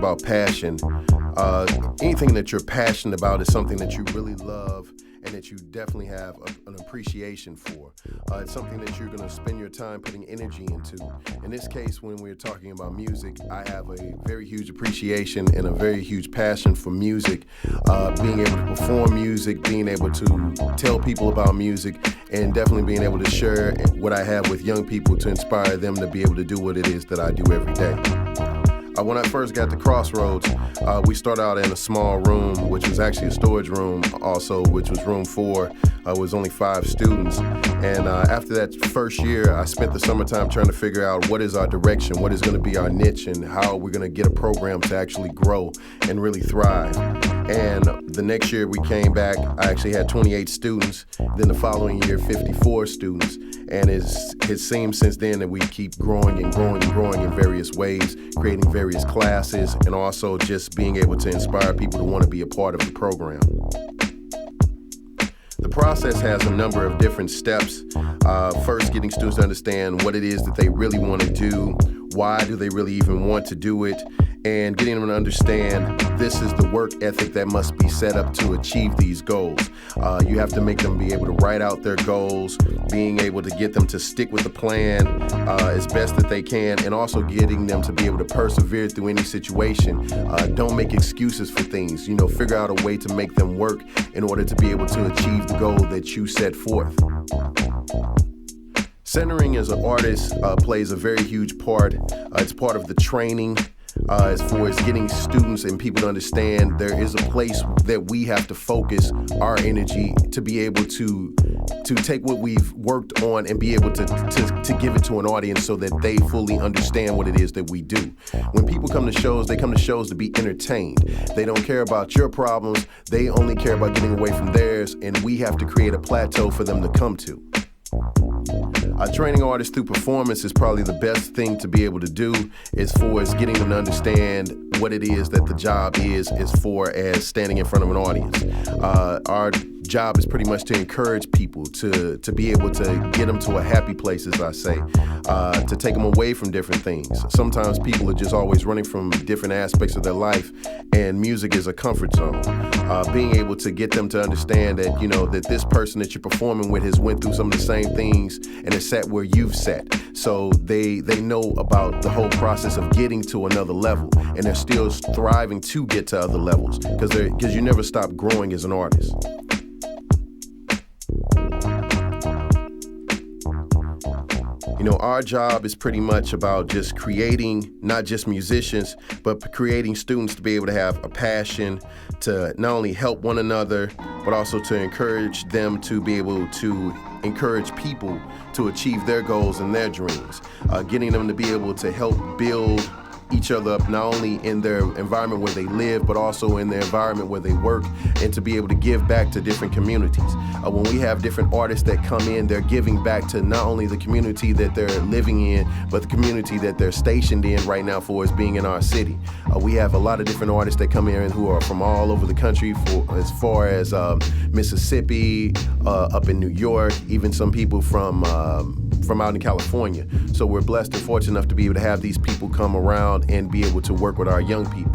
about passion, anything that you're passionate about is something that you really love and that you definitely have an appreciation for. It's something that you're going to spend your time putting energy into. In this case, when we're talking about music, I have a very huge appreciation and a very huge passion for music, being able to perform music, being able to tell people about music, and definitely being able to share what I have with young people to inspire them to be able to do what it is that I do every day. When I first got to Crossroads, we started out in a small room, which was actually a storage room also, which was room 4. It was only 5 students. And after that first year, I spent the summertime trying to figure out what is our direction, what is going to be our niche, and how we're going to get a program to actually grow and really thrive. And the next year we came back, I actually had 28 students. Then the following year, 54 students. And it seems since then that we keep growing and growing and growing in various ways, creating various classes, and also just being able to inspire people to want to be a part of the program. The process has a number of different steps. First, getting students to understand what it is that they really want to do, why do they really even want to do it, and getting them to understand this is the work ethic that must be set up to achieve these goals. You have to make them be able to write out their goals, being able to get them to stick with the plan as best that they can, and also getting them to be able to persevere through any situation. Don't make excuses for things. Figure out a way to make them work in order to be able to achieve the goal that you set forth. Centering as an artist plays a very huge part. It's part of the training. As far as getting students and people to understand there is a place that we have to focus our energy to be able to take what we've worked on and be able to give it to an audience so that they fully understand what it is that we do. When people come to shows, they come to shows to be entertained. They don't care about your problems. They only care about getting away from theirs, and we have to create a plateau for them to come to. Training artists through performance is probably the best thing to be able to do as far as getting them to understand what it is that the job is as far as standing in front of an audience. Our job is pretty much to encourage people to be able to get them to a happy place, as I say, to take them away from different things. Sometimes people are just always running from different aspects of their life, and music is a comfort zone. Being able to get them to understand that, that this person that you're performing with has went through some of the same things and has sat where you've sat. So they know about the whole process of getting to another level, and they're still thriving to get to other levels because you never stop growing as an artist. Our job is pretty much about just creating not just musicians, but creating students to be able to have a passion to not only help one another, but also to encourage them to be able to encourage people to achieve their goals and their dreams. Getting them to be able to help build each other up, not only in their environment where they live, but also in their environment where they work, and to be able to give back to different communities. When we have different artists that come in, they're giving back to not only the community that they're living in, but the community that they're stationed in right now for as being in our city. We have a lot of different artists that come in who are from all over the country, as far as Mississippi, up in New York, even some people from out in California. So we're blessed and fortunate enough to be able to have these people come around and be able to work with our young people.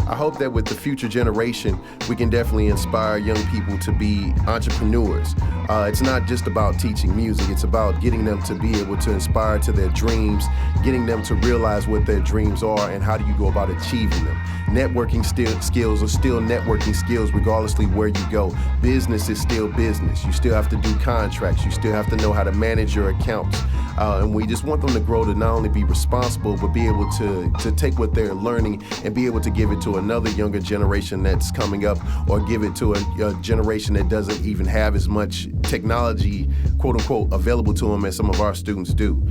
I hope that with the future generation, we can definitely inspire young people to be entrepreneurs. It's not just about teaching music, it's about getting them to be able to inspire to their dreams, getting them to realize what their dreams are and how do you go about achieving them. Networking skills are still networking skills regardlessly where you go. Business is still business. You still have to do contracts. You still have to know how to manage your accounts. And we just want them to grow to not only be responsible, but be able to take what they're learning and be able to give it to another younger generation that's coming up, or give it to a generation that doesn't even have as much technology, quote unquote, available to them as some of our students do.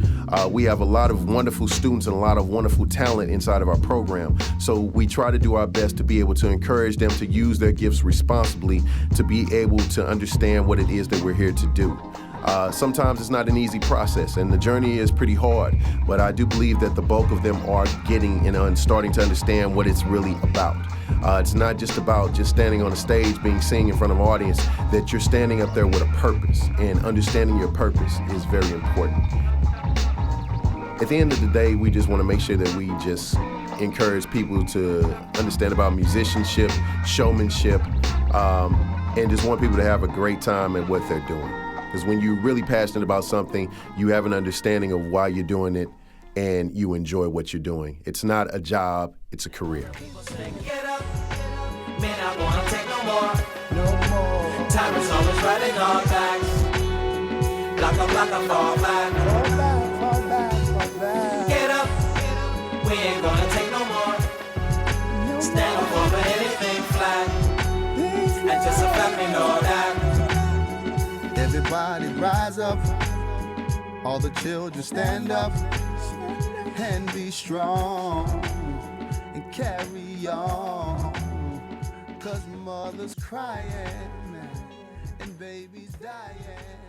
We have a lot of wonderful students and a lot of wonderful talent inside of our program. So we try to do our best to be able to encourage them to use their gifts responsibly, to be able to understand what it is that we're here to do. Sometimes it's not an easy process, and the journey is pretty hard, but I do believe that the bulk of them are getting and starting to understand what it's really about. It's not just about just standing on a stage, being seen in front of an audience, that you're standing up there with a purpose, and understanding your purpose is very important. at the end of the day, we just want to make sure that we just encourage people to understand about musicianship, showmanship, and just want people to have a great time at what they're doing. Because when you're really passionate about something, you have an understanding of why you're doing it, and you enjoy what you're doing. It's not a job, it's a career. People say, get up, man, I wanna take no more. No more. Time is always riding our backs. Block, fall back. Fall back, fall back, fall back. Get up, we ain't gonna take no more. Stand up over anything flat. And just a fact, we know that. Everybody rise up. All the children stand up. And be strong and carry on, 'cause mother's crying and babies dying.